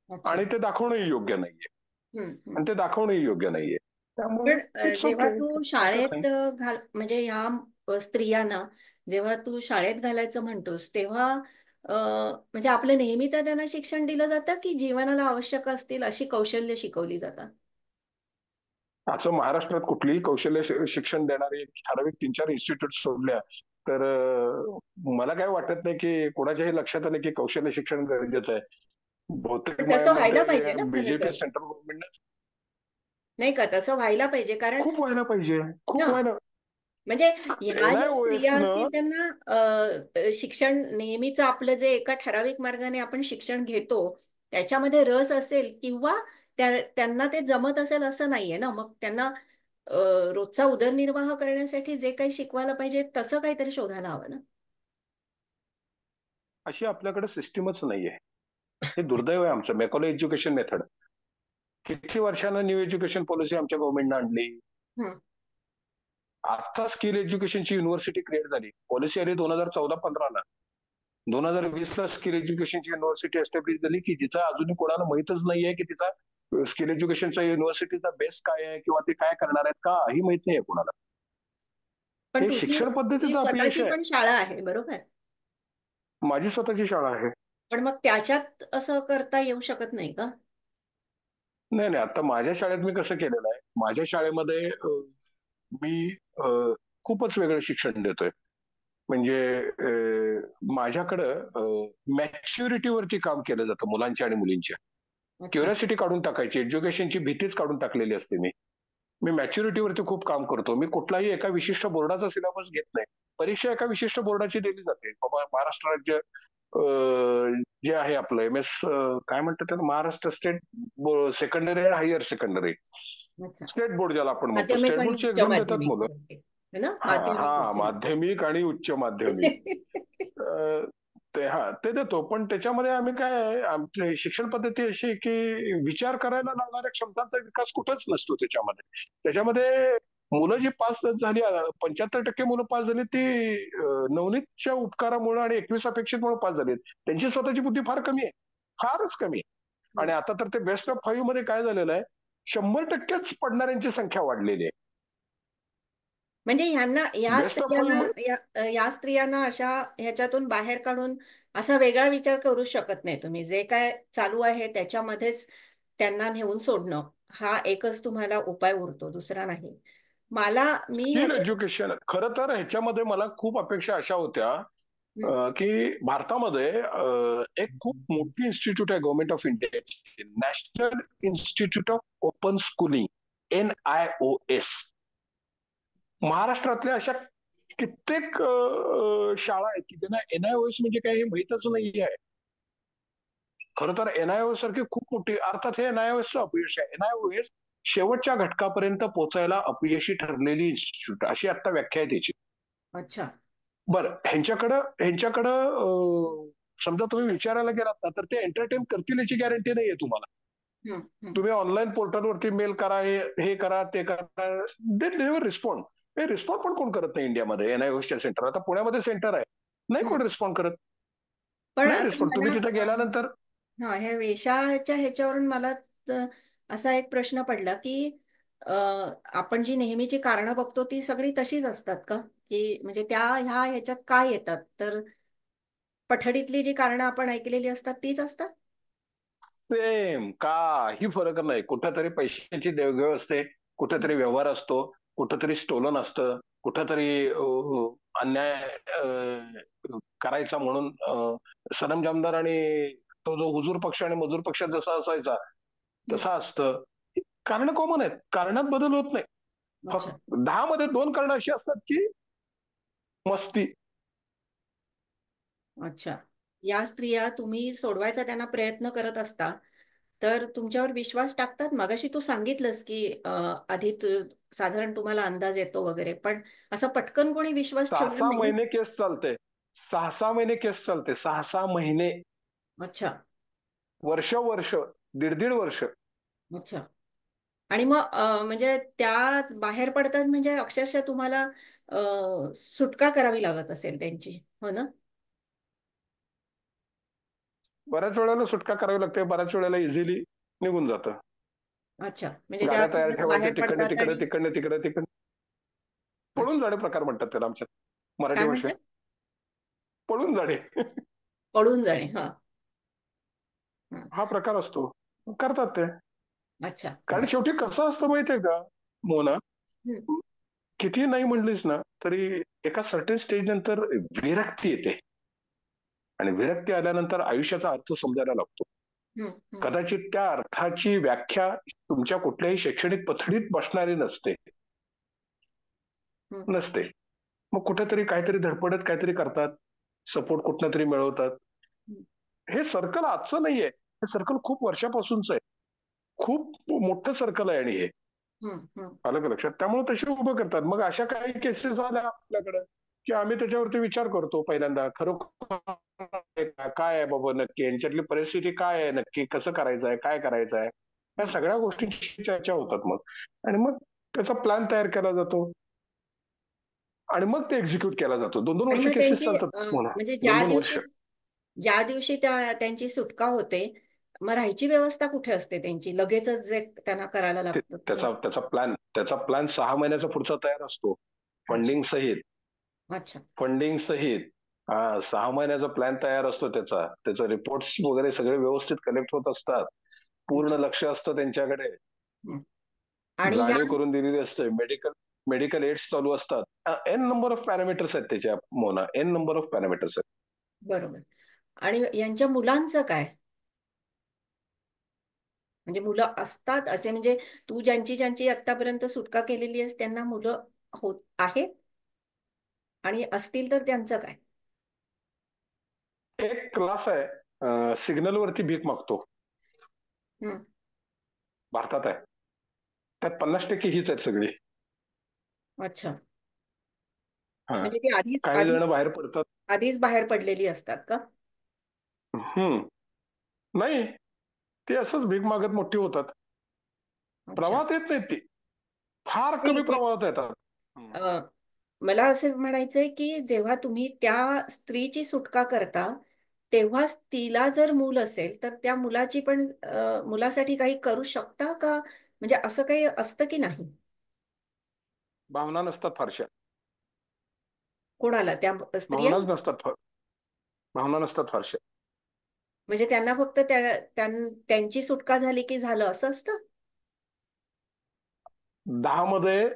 [SPEAKER 1] अच्छा.
[SPEAKER 2] आणि ते दाखवणंही योग्य नाहीये.
[SPEAKER 1] हं, हं.
[SPEAKER 2] आणि ते दाखवणंही योग्य नाहीये.
[SPEAKER 1] पण
[SPEAKER 2] त्यामुळं इट्स
[SPEAKER 1] जेव्हा
[SPEAKER 2] ओके.
[SPEAKER 1] तू
[SPEAKER 2] हरकत नाही.
[SPEAKER 1] शाळेत म्हणजे ह्या स्त्रियांना जेव्हा तू शाळेत घालायचं म्हणतोस तेव्हा म्हणजे आपलं नेहमी तर त्यांना शिक्षण दिलं जातं की जीवनाला आवश्यक असतील अशी कौशल्य शिकवली जातात?
[SPEAKER 2] असं महाराष्ट्रात कुठलीही कौशल्य शिक्षण देणारे ठराविक 3-4 इन्स्टिट्यूट सोडल्या, तर मला काय वाटत नाही, की कोणाच्याही लक्षात आलं, की कौशल्य शिक्षण गरजेचं आहे. बहुतेक
[SPEAKER 1] पण
[SPEAKER 2] माझ्या
[SPEAKER 1] तसं व्हायला
[SPEAKER 2] मते
[SPEAKER 1] पाहिजे ना खरं
[SPEAKER 2] बीजेपी
[SPEAKER 1] तर.
[SPEAKER 2] सेंट्रल गव्हर्नमेंटने
[SPEAKER 1] नाही का? तसं व्हायला पाहिजे कारण
[SPEAKER 2] खूप व्हायला पाहिजे. खूप
[SPEAKER 1] ना
[SPEAKER 2] व्हायला
[SPEAKER 1] म्हणजे ह्या ज्या स्त्रिया
[SPEAKER 2] एनआयओएसनं
[SPEAKER 1] असतील त्यांना शिक्षण नेहमीच आपलं जे एका ठराविक मार्गाने आपण शिक्षण घेतो त्याच्यामध्ये रस असेल किंवा त्यांना ते जमत असेल असं नाहीये ना मग त्यांना अ, रोजचा उदरनिर्वाह करण्यासाठी जे काही शिकवायला पाहिजे तसं काहीतरी शोधायला हवं ना.
[SPEAKER 2] अशी आपल्याकडे सिस्टीमच नाहीये. हे दुर्दैव आहे आमचं. Macaulay education method. किती वर्षानं न्यू एज्युकेशन पॉलिसी आमच्या गव्हर्नमेंटनं आणली.
[SPEAKER 1] हं.
[SPEAKER 2] आता स्किल एज्युकेशनची युनिव्हर्सिटी क्रिएट झाली. पॉलिसी आली 2014-15 ला. 2020 ला स्किल एज्युकेशनची युनिव्हर्सिटी एस्टॅब्लिश झाली, की जिचा अजूनही कोणाला माहीतच नाहीये, की तिचा स्किल एज्युकेशनचा युनिव्हर्सिटीचा बेस काय आहे किंवा ते काय करणार आहेत काही माहित नाहीये कोणाला.
[SPEAKER 1] पण
[SPEAKER 2] हे
[SPEAKER 1] तुझी
[SPEAKER 2] शिक्षण
[SPEAKER 1] तुझी
[SPEAKER 2] पद्धतीचं अपयश
[SPEAKER 1] स्वतःची
[SPEAKER 2] आहे.
[SPEAKER 1] पण शाळा आहे बरोबर.
[SPEAKER 2] माझी स्वतःची शाळा आहे.
[SPEAKER 1] पण मग त्याच्यात असं करता येऊ शकत नाही का?
[SPEAKER 2] नाही, नाही. आता माझ्या शाळेत मी कसं केलेलं आहे, माझ्या शाळेमध्ये मी अ, खूपच वेगळं शिक्षण देतोय. म्हणजे माझ्याकडं मॅच्युरिटीवरती काम केलं जातं मुलांच्या आणि मुलींच्या.
[SPEAKER 1] अच्छा.
[SPEAKER 2] क्युरिओसिटी काढून टाकायची, एज्युकेशनची भीतीच काढून टाकलेली असते मी. मी मॅच्युरिटीवरती खूप काम करतो. मी कुठलाही एका विशिष्ट बोर्डाचा सिलेबस घेत नाही. परीक्षा एका विशिष्ट बोर्डाची दिली जाते. बाबा महाराष्ट्र राज्य जे आहे आपलं काय म्हणतात त्याला महाराष्ट्र स्टेट सेकंडरी आणि हायर सेकंडरी.
[SPEAKER 1] अच्छा.
[SPEAKER 2] स्टेट बोर्ड ज्याला आपण म्हणतो.
[SPEAKER 1] माध्यमिक
[SPEAKER 2] स्टेट
[SPEAKER 1] आणि
[SPEAKER 2] बोर्डची
[SPEAKER 1] उच्च
[SPEAKER 2] एक्झाम देतात
[SPEAKER 1] माध्यमिक
[SPEAKER 2] मुलं.
[SPEAKER 1] बोलते है ना
[SPEAKER 2] हां,
[SPEAKER 1] माध्यमिक
[SPEAKER 2] हां.
[SPEAKER 1] उच्च
[SPEAKER 2] माध्यमिक आणि उच्च माध्यमिक.
[SPEAKER 1] माध्यमिक.
[SPEAKER 2] अ, ते देतो. पण त्याच्यामध्ये आम्ही काय आहे, आमची शिक्षण पद्धती अशी आहे, की विचार करायला लागणाऱ्या क्षमतांचा विकास कुठंच नसतो त्याच्यामध्ये. त्याच्यामध्ये मुलं जी पास झाली 75% मुलं पास झाली ती नवनीतच्या उपकारामुळं आणि 21 अपेक्षेमुळं पास झालीत. त्यांची स्वतःची बुद्धी फार कमी आहे. फारच कमी आहे. आणि आता तर ते बेस्ट ऑफ 5 मध्ये काय झालेलं आहे, 100%च पडणाऱ्यांची संख्या वाढलेली आहे.
[SPEAKER 1] म्हणजे ह्यांना
[SPEAKER 2] बेस्ट ऑफ 5 मध्ये
[SPEAKER 1] या स्त्रियांना अशा ह्याच्यातून बाहेर काढून असा वेगळा विचार करू शकत नाही तुम्ही जे काय चालू आहे त्याच्यामध्येच त्यांना नेऊन सोडणं हा एकच तुम्हाला उपाय उरतो दुसरा नाही. मी
[SPEAKER 2] स्किल
[SPEAKER 1] ह्याच्या
[SPEAKER 2] एज्युकेशन खरं तर ह्याच्यामध्ये मला खूप अपेक्षा अशा होत्या
[SPEAKER 1] हं,
[SPEAKER 2] की भारतामध्ये एक खूप मोठी इन्स्टिट्यूट आहे गव्हर्नमेंट ऑफ इंडियाची, national institute of open schooling, NIOS. महाराष्ट्रातल्या अशा कित्येक शाळा आहेत की ज्यांना NIOS म्हणजे काय हे माहीतच नाही आहे. खरं तर NIOS सारखी खूप मोठी, अर्थात हे NIOSचं अपयश आहे. NIOS शेवटच्या घटकापर्यंत पोहोचायला अपयशी ठरलेली इन्स्टिट्यूट, अशी आता व्याख्या आहे त्याची.
[SPEAKER 1] अच्छा.
[SPEAKER 2] बरं, ह्यांच्याकडं समजा तुम्ही विचारायला गेलात ना, तर ते एंटरटेन करतील याची गॅरंटी नाहीये तुम्हाला.
[SPEAKER 1] हं, हं,
[SPEAKER 2] तुम्ही ऑनलाईन पोर्टलवरती मेल करा, हे करा, ते करा, दे नेव्हर रिस्पॉन्ड. हे रिस्पॉन्ड पण कोण करत नाही इंडियामध्ये NIOSच्या सेंटर. आता पुण्यामध्ये सेंटर आहे, नाही
[SPEAKER 1] हं.
[SPEAKER 2] कोण रिस्पॉन्ड करत.
[SPEAKER 1] पण
[SPEAKER 2] नाही
[SPEAKER 1] आता
[SPEAKER 2] रिस्पॉन्ड. तुम्ही
[SPEAKER 1] मला
[SPEAKER 2] तिथे गेल्यानंतर
[SPEAKER 1] हा ह्या वेशाच्या ह्याच्यावरून मला त- असा एक प्रश्न पडला की अ, आपण जी नेहमीची कारणं बघतो ती सगळी तशीच असतात का? की म्हणजे त्या ह्या ह्याच्यात काय येतात तर पठडीतली जी कारणं आपण ऐकलेली असतात तीच असतात?
[SPEAKER 2] सेम काही फरक नाही. कुठंतरी पैशाची देवघेव असते,
[SPEAKER 1] हं,
[SPEAKER 2] कुठेतरी व्यवहार असतो, कुठंतरी स्टोलन असतं, कुठंतरी अन्याय करायचा म्हणून सरंजामदार आणि तो जो हुजूर पक्ष आणि मजूर पक्ष जसा असायचा
[SPEAKER 1] हं.
[SPEAKER 2] तसा असतं. कारण कॉमन आहेत, कारणात बदल होत नाही.
[SPEAKER 1] अच्छा.
[SPEAKER 2] फक्त 10 मध्ये 2 कारणं अशी असतात की मस्ती.
[SPEAKER 1] अच्छा. या स्त्रिया तुम्ही सोडवायचा त्यांना प्रयत्न करत असता तर तुमच्यावर विश्वास टाकतात? मगाशी तू सांगितलंस की आधी साधारण तुम्हाला अंदाज येतो वगैरे, पण असं पटकन कोणी विश्वास
[SPEAKER 2] सहा
[SPEAKER 1] ठेवला
[SPEAKER 2] सहा
[SPEAKER 1] नाही?
[SPEAKER 2] महिने केस चालते, 6-6 महिने केस चालते, 6-6 महिने.
[SPEAKER 1] अच्छा.
[SPEAKER 2] वर्ष वर्ष, दीड दीड वर्ष.
[SPEAKER 1] अच्छा. आणि मग म्हणजे त्या बाहेर पडतात म्हणजे अक्षरशः तुम्हाला सुटका करावी लागत असेल त्यांची, हो ना?
[SPEAKER 2] बऱ्याच वेळेला सुटका करावी लागते, बऱ्याच वेळेला इझिली निघून जातं.
[SPEAKER 1] अच्छा. म्हणजे त्या
[SPEAKER 2] गाड्या तयार
[SPEAKER 1] सहज
[SPEAKER 2] ठेवायच्या,
[SPEAKER 1] बाहेर
[SPEAKER 2] तिकडनं
[SPEAKER 1] पडतात
[SPEAKER 2] तिकडे,
[SPEAKER 1] आणि
[SPEAKER 2] तिकडनं तिकडे, तिकडे पळून
[SPEAKER 1] अच्छा.
[SPEAKER 2] जाणे प्रकार म्हणतात त्याला आमच्यात मराठी
[SPEAKER 1] काय
[SPEAKER 2] भाषेत.
[SPEAKER 1] म्हणतात?
[SPEAKER 2] पळून जाणे
[SPEAKER 1] पळून जाणे. हा. हा.
[SPEAKER 2] हा प्रकार असतो. करतात ते.
[SPEAKER 1] अच्छा.
[SPEAKER 2] कारण शेवटी कसं असतं माहितीये का मोना,
[SPEAKER 1] हम्म,
[SPEAKER 2] किती नाही म्हणलीस ना तरी एका सर्टेन स्टेज नंतर विरक्ती येते, आणि विरक्ती आल्यानंतर आयुष्याचा अर्थ समजायला लागतो.
[SPEAKER 1] हम्म, हम्म,
[SPEAKER 2] कदाचित त्या अर्थाची व्याख्या तुमच्या कुठल्याही शैक्षणिक पठडीत बसणारी नसते.
[SPEAKER 1] हम्म,
[SPEAKER 2] नसते. मग कुठेतरी काहीतरी धडपडत काहीतरी करतात, सपोर्ट कुठनं तरी मिळवतात.
[SPEAKER 1] हम्म,
[SPEAKER 2] हे सर्कल आजचं नाहीये, हे सर्कल खूप वर्षापासूनच आहे. खूप मोठं सर्कल आहे आणि हे
[SPEAKER 1] हम्म, हम्म,
[SPEAKER 2] आलं का लक्षात. त्यामुळे तसे उभं करतात. मग अशा काही केसेस आल्या आपल्याकडे की आम्ही त्याच्यावरती विचार करतो पहिल्यांदा, खरोखर काय आहे बाबा नक्की यांच्यातली परिस्थिती काय आहे, नक्की कसं करायचं आहे, काय करायचं आहे, या
[SPEAKER 1] हम्म.
[SPEAKER 2] सगळ्या गोष्टींची चर्चा होतात मग. आणि मग त्याचा प्लॅन तयार केला जातो आणि मग ते एक्झिक्यूट केला जातो. 2-2
[SPEAKER 1] आणि
[SPEAKER 2] वर्ष
[SPEAKER 1] मग
[SPEAKER 2] केसेस
[SPEAKER 1] त्यांची
[SPEAKER 2] चालतात म्हणा.
[SPEAKER 1] म्हणजे
[SPEAKER 2] 2-2 वर्ष.
[SPEAKER 1] ज्या दिवशी त्यांची सुटका होते, मग राहायची व्यवस्था कुठे असते त्यांची? लगेचच जे त्यांना करायला लागतं ते?
[SPEAKER 2] त्याचा प्लॅन 6 महिन्याचा पुढचा तयार असतो.
[SPEAKER 1] अच्छा.
[SPEAKER 2] फंडिंग सहित.
[SPEAKER 1] अच्छा.
[SPEAKER 2] फंडिंग सहित. 6 महिन्याचा प्लॅन तयार असतो त्याचा. त्याचे रिपोर्ट्स वगैरे सगळे व्यवस्थित कलेक्ट होत असतात.
[SPEAKER 1] अच्छा.
[SPEAKER 2] पूर्ण लक्ष असतं त्यांच्याकडे.
[SPEAKER 1] हम्म. आणि या
[SPEAKER 2] जाणीव करून दिलेली असते. मेडिकल मेडिकल एड्स चालू असतात. एन नंबर ऑफ पॅरामीटर्स आहेत त्याच्या मोना. एन नंबर ऑफ पॅरामीटर्स आहेत.
[SPEAKER 1] बरोबर. आणि यांच्या मुलांचं काय? म्हणजे मुलं असतात असे म्हणजे तू ज्यांची ज्यांची आतापर्यंत सुटका केलेली आहेस त्यांना मुलं होत आहेत आणि असतील तर त्यांचं काय?
[SPEAKER 2] एक क्लास आहे, सिग्नल वरती भीक मागतो.
[SPEAKER 1] हम्म.
[SPEAKER 2] भारतात आहे. त्यात 50% हीच आहेत सगळी.
[SPEAKER 1] अच्छा.
[SPEAKER 2] हा.
[SPEAKER 1] म्हणजे ती आधीच
[SPEAKER 2] काही जण
[SPEAKER 1] आधीच
[SPEAKER 2] बाहेर पडतात.
[SPEAKER 1] आधीच बाहेर पडलेली असतात का?
[SPEAKER 2] हम्म. नाही, ते असंच भीक मागत मोठी होतात.
[SPEAKER 1] अच्छा.
[SPEAKER 2] प्रवाहात येत नाहीत ती. फार
[SPEAKER 1] नाही
[SPEAKER 2] कमी
[SPEAKER 1] ते
[SPEAKER 2] प्रमाणात येतात. हम्म.
[SPEAKER 1] अ, मला असं म्हणायचंय की जेव्हा तुम्ही त्या स्त्रीची सुटका करता तेव्हाच तिला जर मूल असेल तर त्या मुलाची पण मुलासाठी काही करू शकता का? म्हणजे असं काही असतं की नाही?
[SPEAKER 2] भावना नसतात फारशा.
[SPEAKER 1] कोणाला त्या
[SPEAKER 2] भावनाच
[SPEAKER 1] स्त्रियांना?
[SPEAKER 2] नसतात भावना नसतात फारशा.
[SPEAKER 1] म्हणजे त्यांना फक्त त्यांची सुटका झाली की झालं असं असतं?
[SPEAKER 2] 10 मध्ये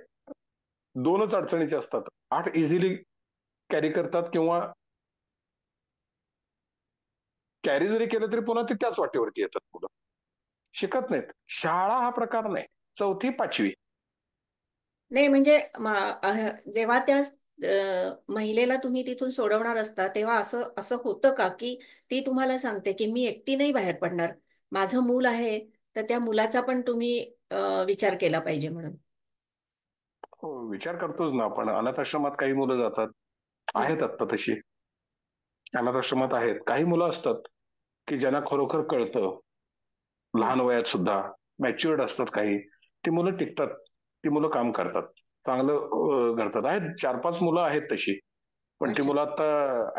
[SPEAKER 2] 2च अडचणीचे असतात. 8 इझिली कॅरी करतात किंवा कॅरी जरी केलं तरी पुन्हा ते त्याच वाटेवरती येतात मुलं. शिकत नाहीत. शाळा हा प्रकार नाही. 4थी-5वी.
[SPEAKER 1] नाही म्हणजे जेव्हा त्या महिलेला तुम्ही तिथून सोडवणार असता तेव्हा असं असं होतं का की ती तुम्हाला सांगते की मी एकटी नाही बाहेर पडणार, माझं मूल आहे, तर त्या मुलाचा पण तुम्ही विचार केला पाहिजे म्हणून.
[SPEAKER 2] हो, विचार करतोच ना आपण. अनाथ आश्रमात काही मुलं जातात.
[SPEAKER 1] हं,
[SPEAKER 2] आहेत आत्ता तशी. अनाथ आश्रमात आहेत. काही मुलं असतात, की ज्यांना खरोखर कळतं,
[SPEAKER 1] हं.
[SPEAKER 2] लहान वयात सुद्धा, मॅच्युअर्ड असतात काही. ती मुलं टिकतात. ती मुलं काम करतात. चांगलं करतात. आहेत 4-5 मुलं आहेत तशी. पण ती
[SPEAKER 1] अच्छा.
[SPEAKER 2] मुलं आता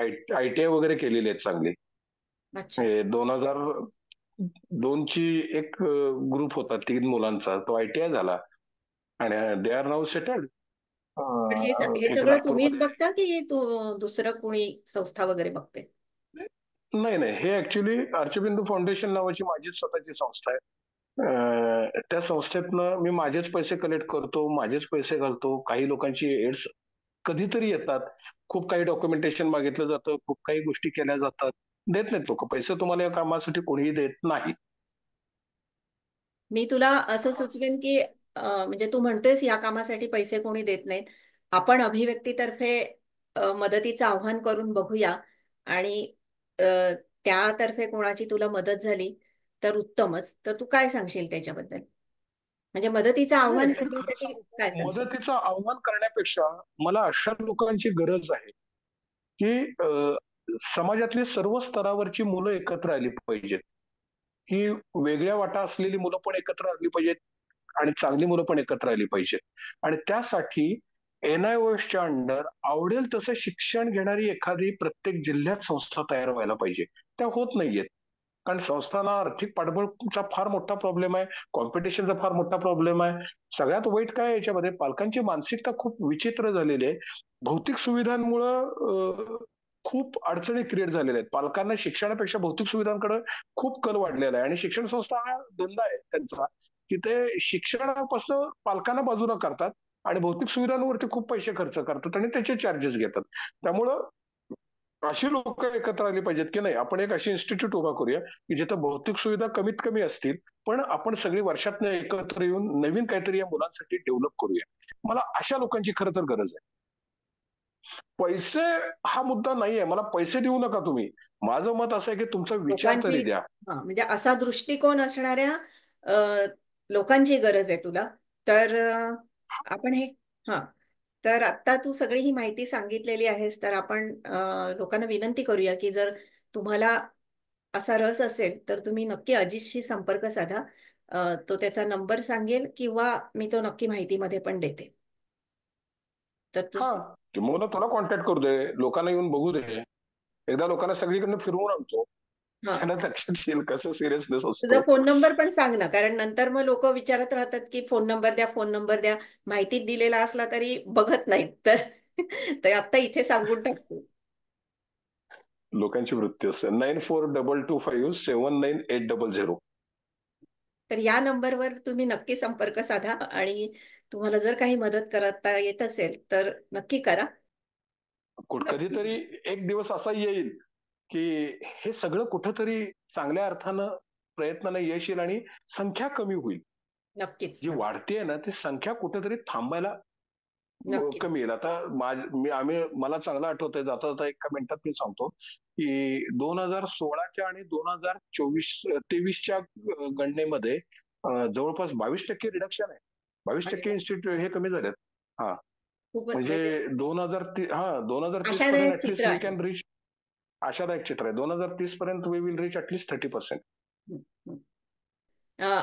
[SPEAKER 2] आय-टी-आय वगैरे केलेली आहेत चांगली.
[SPEAKER 1] अच्छा.
[SPEAKER 2] 2002 ची एक ग्रुप होता 3 मुलांचा. तो आय-टी-आय झाला आणि दे आर नाऊ सेटल्ड.
[SPEAKER 1] पण हे
[SPEAKER 2] एक
[SPEAKER 1] सगळं तुम्हीच
[SPEAKER 2] नागपूरमध्ये.
[SPEAKER 1] बघता की दुसरं कोणी संस्था वगैरे बघते?
[SPEAKER 2] नाही, नाही. हे ॲक्चुअली अर्चबिंदू फाउंडेशन नावाची माझीच स्वतःची संस्था आहे. त्या संस्थेतनं मी माझेच पैसे कलेक्ट करतो, माझेच पैसे घालतो. काही लोकांची एड्स कधीतरी येतात. खूप काही डॉक्युमेंटेशन मागितलं जातं, खूप काही गोष्टी केल्या जातात. देत नाहीत लोकं. पैसे तुम्हाला या कामासाठी कोणीही देत नाही.
[SPEAKER 1] मी तुला असं सुचवेन की म्हणजे तू म्हणतोयस या कामासाठी पैसे कोणी देत नाहीत. आपण अभिव्यक्तीतर्फे मदतीचं आव्हान करून बघूया आणि अ, त्यातर्फे कोणाची तुला मदत झाली तर उत्तमच. तर तू काय सांगशील त्याच्याबद्दल? म्हणजे मदतीचं
[SPEAKER 2] नाही,
[SPEAKER 1] आव्हान
[SPEAKER 2] खरं
[SPEAKER 1] करण्यासाठी
[SPEAKER 2] सांगू
[SPEAKER 1] काय
[SPEAKER 2] का?
[SPEAKER 1] सांगशील?
[SPEAKER 2] मदतीचं आव्हान करण्यापेक्षा मला अशा लोकांची गरज आहे, की समाजातली सर्व स्तरावरची मुलं एकत्र आली पाहिजेत. ही वेगळ्या वाटा असलेली मुलं पण एकत्र आली पाहिजेत आणि चांगली मुलं पण एकत्र आली पाहिजेत. आणि त्यासाठी एन-आय-ओ-एसच्या अंडर आवडेल तसं शिक्षण घेणारी एखादी प्रत्येक जिल्ह्यात संस्था तयार व्हायला पाहिजे. त्या होत नाहीयेत. कारण संस्थांना आर्थिक पाठबळचा फार मोठा प्रॉब्लेम आहे. कॉम्पिटिशनचा फार मोठा प्रॉब्लेम आहे. सगळ्यात वाईट काय आहे याच्यामध्ये पालकांची मानसिकता खूप विचित्र झालेली आहे. भौतिक सुविधांमुळं खूप अडचणी क्रिएट झालेल्या आहेत. पालकांना शिक्षणापेक्षा भौतिक सुविधांकडे खूप कल वाढलेला आहे आणि शिक्षण संस्था हा धंदा आहे त्यांचा, की ते शिक्षणापासून पालकांना बाजूला करतात आणि भौतिक सुविधांवरती खूप पैसे खर्च करतात आणि त्याचे चार्जेस घेतात. त्यामुळं अशी लोकं एकत्र आली पाहिजेत, की नाही आपण एक अशी इन्स्टिट्यूट उभा करूया, की जिथं भौतिक सुविधा कमीत कमी असतील, पण आपण सगळी वर्षातनं एकत्र येऊन नवीन काहीतरी या मुलांसाठी डेव्हलप करूया. मला अशा लोकांची खरं तर गरज आहे. पैसे हा मुद्दा नाहीये. मला पैसे देऊ नका तुम्ही. माझं मत असं आहे, की तुमचा विचार
[SPEAKER 1] लोकांची
[SPEAKER 2] तरी द्या.
[SPEAKER 1] म्हणजे असा दृष्टिकोन असणाऱ्या अ, लोकांची गरज आहे तुला. तर आपण हे हा तर आता तू सगळी ही माहिती सांगितलेली आहेस, तर आपण लोकांना विनंती करूया की जर तुम्हाला असा रस असेल तर तुम्ही नक्की अजितशी संपर्क साधा. तो त्याचा नंबर सांगेल किंवा मी तो नक्की माहितीमध्ये पण देते. तर तू
[SPEAKER 2] हां, किंबहुना तुला कॉन्टॅक्ट करू दे. लोकांना येऊन बघू दे. एकदा लोकांना सगळीकडनं फिरवून आणतो.
[SPEAKER 1] हा
[SPEAKER 2] त्यांना लक्षात येईल कसं सिरियसनेस
[SPEAKER 1] तुझा
[SPEAKER 2] असतो.
[SPEAKER 1] फोन नंबर पण सांग ना, कारण नंतर मग लोक विचारत राहतात की फोन नंबर द्या, फोन नंबर द्या. माहितीत दिलेला असला तरी बघत नाहीत. तर तर आता इथे सांगून टाकतो.
[SPEAKER 2] लोकांची वृत्ती असते. 9422579800.
[SPEAKER 1] तर या नंबरवर तुम्ही नक्की संपर्क साधा आणि तुम्हाला जर काही मदत करता येत असेल तर नक्की करा. नक्की.
[SPEAKER 2] कधीतरी एक दिवस असा येईल, की हे सगळं कुठेतरी चांगल्या अर्थानं प्रयत्नानं यश येईल आणि संख्या कमी होईल.
[SPEAKER 1] नक्कीच,
[SPEAKER 2] जी वाढतीये ना, ती संख्या कुठेतरी थांबायला
[SPEAKER 1] नक्कीच.
[SPEAKER 2] कमी येईल. आता मला चांगलं आठवतंय जाता-जाता एका मिनिटात मी सांगतो, की 2016च्या आणि 2023च्या गणनेमध्ये जवळपास 22% रिडक्शन आहे.
[SPEAKER 1] अरे
[SPEAKER 2] 22%
[SPEAKER 1] वा.
[SPEAKER 2] इन्स्टिट्यूट हे कमी झालेत. हां,
[SPEAKER 1] खूपच
[SPEAKER 2] म्हणजे
[SPEAKER 1] म्हणजे
[SPEAKER 2] 2030 पर्यंत
[SPEAKER 1] आशादायक
[SPEAKER 2] ॲट
[SPEAKER 1] चित्र
[SPEAKER 2] वी
[SPEAKER 1] आहे.
[SPEAKER 2] Can reach. आशादायक चित्र आहे. 2030 पर्यंत we will reach at least 30%.
[SPEAKER 1] हं, हं.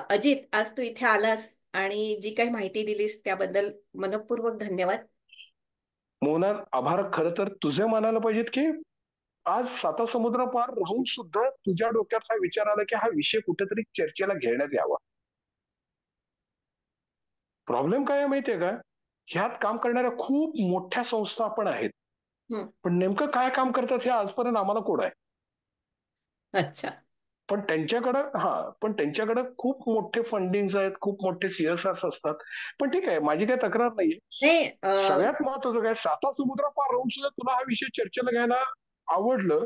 [SPEAKER 1] अजित, आज तू इथे आलास आणि जी काही माहिती दिलीस त्याबद्दल मनःपूर्वक धन्यवाद.
[SPEAKER 2] मोना, आभार खरं तर तुझे मानायला पाहिजेत, की आज सातासमुद्रापार राहून सुद्धा तुझ्या डोक्यात हा विचार आला, की हा विषय कुठेतरी चर्चेला घेण्यात यावा. प्रॉब्लेम काय आहे माहितीये का? ह्यात काम करणाऱ्या खूप मोठ्या संस्था पण आहेत.
[SPEAKER 1] हं.
[SPEAKER 2] पण नेमकं काय काम करतात हे आजपर्यंत आम्हाला कोड आहे.
[SPEAKER 1] अच्छा.
[SPEAKER 2] पण त्यांच्याकडे खूप मोठे फंडिंग आहेत, खूप मोठे CSRs असतात. पण ठीक आहे, माझी काही तक्रार नाहीये.
[SPEAKER 1] नाही
[SPEAKER 2] सगळ्यात महत्वाचं काय, साता समुद्र पार राहून सुद्धा तुला हा विषय चर्चेला घ्यायला आवडलं.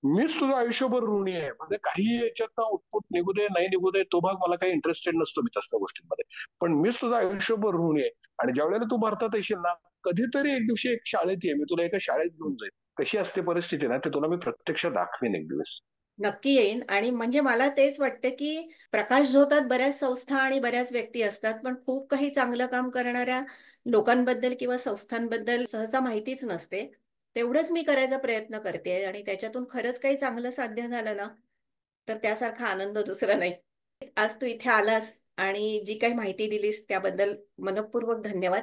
[SPEAKER 2] मीच तुझं आयुष्यभर ऋणी आहे. म्हणजे काही याच्यातनं आउटपुट निघू दे, नाही निघू दे, तो भाग मला काही इंटरेस्टेड नसतो मी तसल्या गोष्टींमध्ये. पण मीच तुझं आयुष्यभर ऋणी आहे. आणि ज्या वेळेला तू भारतात येशील ना, कधीतरी एक दिवशी एक शाळेत ये. मी तुला एका शाळेत घेऊन जाईल. कशी असते परिस्थिती ना, ते तुला मी प्रत्यक्ष दाखवेन एक दिवस.
[SPEAKER 1] नक्की येईन. आणि म्हणजे मला तेच वाटतं की प्रकाश झोतात बऱ्याच संस्था आणि बऱ्याच व्यक्ती असतात, पण खूप काही चांगलं काम करणाऱ्या लोकांबद्दल किंवा संस्थांबद्दल सहसा माहितीच नसते. तेवढंच मी करायचा प्रयत्न करते, आणि त्याच्यातून खरंच काही चांगलं साध्य झालं ना, तर त्यासारखा आनंद दुसरा नाही. आज तू इथे आलास आणि जी काही माहिती दिलीस त्याबद्दल मनःपूर्वक धन्यवाद.